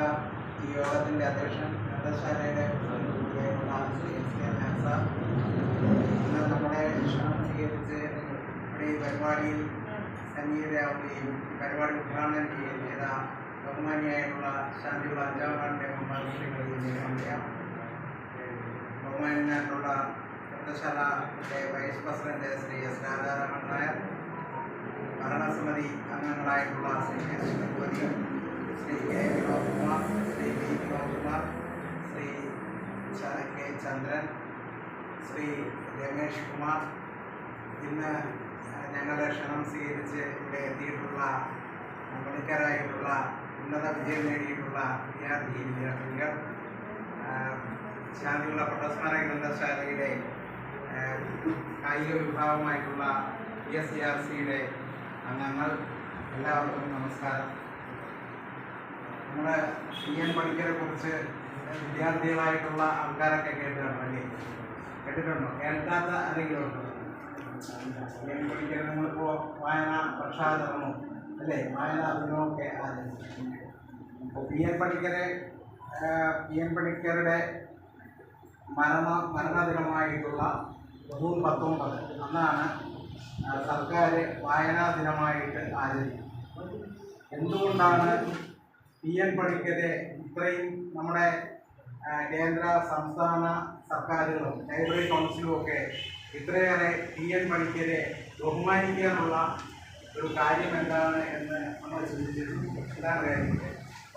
ബഹുമാനപ്പെട്ട ഈ യോഗത്തിൻ്റെ അധ്യക്ഷൻ ഗ്രന്ഥശാലയുടെ കൂടിയായിട്ടുള്ള ശ്രീ എസ്.കെ. നാസർ, ഇന്ന് നമ്മുടെ ക്ഷണം സ്വീകരിച്ച് ഇവിടെ ഈ പരിപാടിയിൽ സന്നിഹിതരാവുകയും ഈ പരിപാടി ഉദ്ഘാടനം ചെയ്യുകയും ചെയ്ത ബഹുമാനിയായിട്ടുള്ള ശാന്തിയുള്ള അഞ്ചാം വാർഡിൻ്റെ മെമ്പർ ശ്രീ അറിയാം, ബഹുമാനായിട്ടുള്ള ഗ്രന്ഥശാലയുടെ vice president Shri S. Rajaraman Nair, ഭരണസമിതി അംഗങ്ങളായിട്ടുള്ള Shri K. Sivapathi, Shri K. Vinodkumar, Shri V. Vinodkumar, Shri K. Chandran, Shri Ramesh Kumar, ഇന്ന് ഞങ്ങളുടെ ക്ഷണം സ്വീകരിച്ച് ഇവിടെ എത്തിയിട്ടുള്ള പണിക്കരായിട്ടുള്ള ഉന്നത വിജയം നേടിയിട്ടുള്ള വിദ്യാർത്ഥിനികൾ, ശാന്തിയുള്ള പ്രൊഫസണൽ ഗ്രന്ഥശാലയുടെ കായിക വിഭാഗമായിട്ടുള്ള PSCRCയുടെ അംഗങ്ങൾ, എല്ലാവർക്കും നമസ്കാരം. നമ്മുടെ CN പണിക്കരെ കുറിച്ച് വിദ്യാർത്ഥികളായിട്ടുള്ള ആൾക്കാരൊക്കെ കേട്ടിട്ടുണ്ടല്ലേ? കേട്ടിട്ടുണ്ടോ? കേൾക്കാത്ത ആരെങ്കിലും ഉണ്ടോ? CN പണിക്കരെ നിങ്ങളിപ്പോൾ വായന പക്ഷാചരണവും അല്ലേ, വായന ദിനമൊക്കെ ആചരിച്ചു. അപ്പോൾ PN പണിക്കരുടെ മരണദിനമായിട്ടുള്ള ജൂൺ 19 അന്നാണ് സർക്കാർ വായനാ ദിനമായിട്ട് ആചരിക്കുന്നത്. എന്തുകൊണ്ടാണ് PN പണിക്കരെ ഇത്രയും നമ്മുടെ കേന്ദ്ര സംസ്ഥാന സർക്കാരുകളും ലൈബ്രറി കൗൺസിലും ഒക്കെ ഇത്രയേറെ PN പണിക്കരെ ബഹുമാനിക്കാനുള്ള ഒരു കാര്യം എന്താണ് എന്ന് നമ്മൾ ചിന്തിച്ചിട്ടുണ്ട്. എന്താണ് കാര്യം?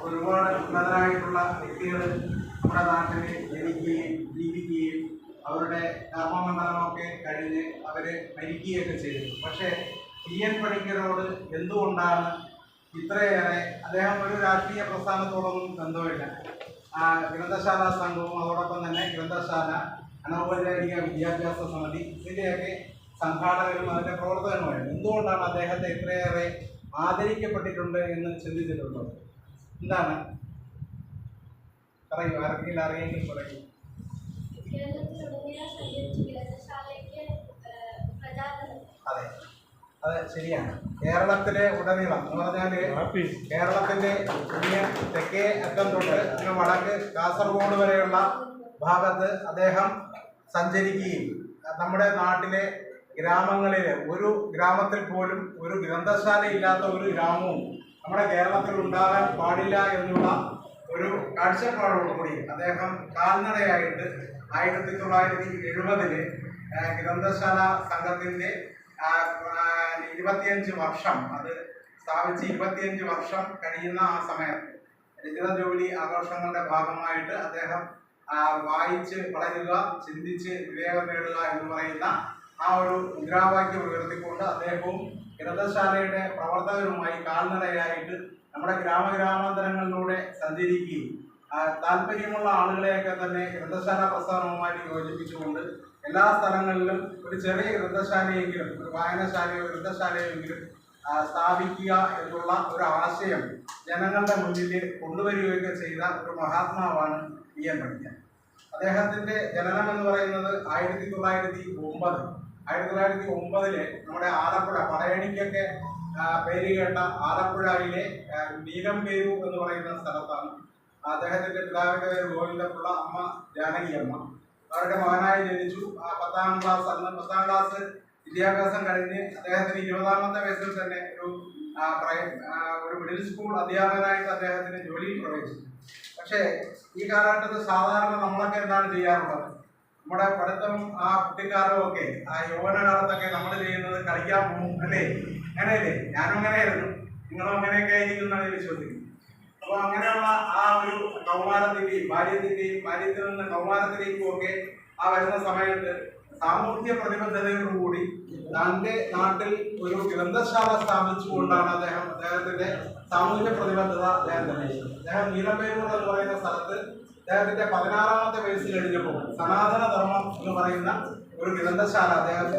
ഒരുപാട് ഉന്നതരായിട്ടുള്ള വ്യക്തികൾ നമ്മുടെ നാട്ടിൽ ജനിക്കുകയും ജീവിക്കുകയും അവരുടെ കർമ്മമണ്ഡലമൊക്കെ കഴിഞ്ഞ് അവർ മരിക്കുകയൊക്കെ ചെയ്തു. പക്ഷേ PN പണിക്കരോട് എന്തുകൊണ്ടാണ് ഇത്രയേറെ? അദ്ദേഹം ഒരു രാഷ്ട്രീയ പ്രസ്ഥാനത്തോടൊന്നും ബന്ധമില്ല. ഗ്രന്ഥശാല സംഘവും അതോടൊപ്പം തന്നെ ഗ്രന്ഥശാല, അനൗപചാരിക വിദ്യാഭ്യാസ സമിതി, ഇതിൻ്റെയൊക്കെ സംഘാടകരും അതിൻ്റെ പ്രവർത്തകരുമായിരുന്നു. എന്തുകൊണ്ടാണ് അദ്ദേഹത്തെ ഇത്രയേറെ ആദരിക്കപ്പെട്ടിട്ടുണ്ട് എന്ന് ചിന്തിച്ചിട്ടുണ്ടോ? എന്താണ് പറയൂ, ആർക്കെങ്കിലും അറിയെങ്കിൽ പറയൂ. അതെ, അത് ശരിയാണ്. കേരളത്തിലെ ഉടനീളം എന്ന് പറഞ്ഞാൽ കേരളത്തിൻ്റെ തെക്കേ അറ്റം തൊട്ട് വടക്ക് കാസർഗോഡ് വരെയുള്ള ഭാഗത്ത് അദ്ദേഹം സഞ്ചരിക്കുകയും നമ്മുടെ നാട്ടിലെ ഗ്രാമങ്ങളിൽ ഒരു ഗ്രാമത്തിൽ പോലും ഒരു ഗ്രന്ഥശാല ഇല്ലാത്ത ഒരു ഗ്രാമവും നമ്മുടെ കേരളത്തിൽ ഉണ്ടാകാൻ പാടില്ല എന്നുള്ള ഒരു കാഴ്ചപ്പാടോടുകൂടി അദ്ദേഹം കാൽനടയായിട്ട് 1970 ഗ്രന്ഥശാല സംഘത്തിൻ്റെ 25 വർഷം, അത് സ്ഥാപിച്ച് 25 വർഷം കഴിയുന്ന ആ സമയത്ത് രചിത ജോലി ആഘോഷങ്ങളുടെ ഭാഗമായിട്ട് അദ്ദേഹം വായിച്ച് വളരുക, ചിന്തിച്ച് വിവേകം നേടുക എന്ന് പറയുന്ന ആ ഒരു മുദ്രാവാക്യം ഉയർത്തിക്കൊണ്ട് അദ്ദേഹവും ഗ്രന്ഥശാലയുടെ പ്രവർത്തകരുമായി കാൽനടയായിട്ട് നമ്മുടെ ഗ്രാമഗ്രാമാന്തരങ്ങളിലൂടെ സഞ്ചരിക്കുകയും താല്പര്യമുള്ള ആളുകളെയൊക്കെ തന്നെ ഗ്രന്ഥശാല പ്രസ്ഥാനവുമായിട്ട് യോജിപ്പിച്ചുകൊണ്ട് എല്ലാ സ്ഥലങ്ങളിലും ഒരു ചെറിയ ഗ്രന്ഥശാലയെങ്കിലും, ഒരു വായനശാലയോ ഗ്രന്ഥശാലയോ എങ്കിലും സ്ഥാപിക്കുക എന്നുള്ള ഒരു ആശയം ജനങ്ങളുടെ മുന്നിൽ കൊണ്ടുവരികയൊക്കെ ചെയ്ത ഒരു മഹാത്മാവാണ് PN പണിക്കർ. അദ്ദേഹത്തിൻ്റെ ജനനം എന്ന് പറയുന്നത് 1909. 1909 നമ്മുടെ ആലപ്പുഴ, പടയണിക്കൊക്കെ പേര് കേട്ട ആലപ്പുഴയിലെ നീലംപേരു എന്ന് പറയുന്ന സ്ഥലത്താണ്. അദ്ദേഹത്തിൻ്റെ പിതാവിൻ്റെ പേര് ഗോവിന്ദപിള്ള, അമ്മ ജാനകിയമ്മ. അവരുടെ മകനായി ജനിച്ചു. 10ാം ക്ലാസ് വിദ്യാഭ്യാസം കഴിഞ്ഞ് അദ്ദേഹത്തിന് 20ാമത്തെ വയസ്സിൽ തന്നെ ഒരു മിഡിൽ സ്കൂൾ അധ്യാപകനായിട്ട് അദ്ദേഹത്തിന് ജോലിയിൽ പ്രവേശിച്ചു. പക്ഷേ ഈ കാലഘട്ടത്തിൽ സാധാരണ നമ്മളൊക്കെ എന്താണ് ചെയ്യാറുള്ളത്? നമ്മുടെ പഠിത്തം, കുട്ടിക്കാലവും ഒക്കെ, യൗവന കാലത്തൊക്കെ നമ്മൾ ചെയ്യുന്നത് കളിക്കാൻ പോകും അല്ലേ? അങ്ങനെയല്ലേ? ഞാനും അങ്ങനെയായിരുന്നു, നിങ്ങളും അങ്ങനെയൊക്കെ ആയിരിക്കും എന്നാണ് വിശ്വസിക്കുന്നത്. അപ്പോൾ അങ്ങനെയുള്ള ആ ഒരു കൗമാരത്തിൻ്റെയും ബാല്യത്തിൽ നിന്ന് കൗമാരത്തിലേക്കും ഒക്കെ വരുന്ന സമയത്ത് സാമൂഹ്യ പ്രതിബദ്ധതയോടുകൂടി തൻ്റെ നാട്ടിൽ ഒരു ഗ്രന്ഥശാല സ്ഥാപിച്ചുകൊണ്ടാണ് അദ്ദേഹത്തിൻ്റെ സാമൂഹ്യ പ്രതിബദ്ധത അദ്ദേഹം തെളിയിച്ചത്. അദ്ദേഹം നീലംപേരൂർ എന്ന് പറയുന്ന സ്ഥലത്ത് അദ്ദേഹത്തിൻ്റെ 16ാമത്തെ വയസ്സിൽ കഴിഞ്ഞപ്പോൾ സനാതന ധർമ്മം എന്ന് പറയുന്ന ഒരു ഗ്രന്ഥശാല അദ്ദേഹം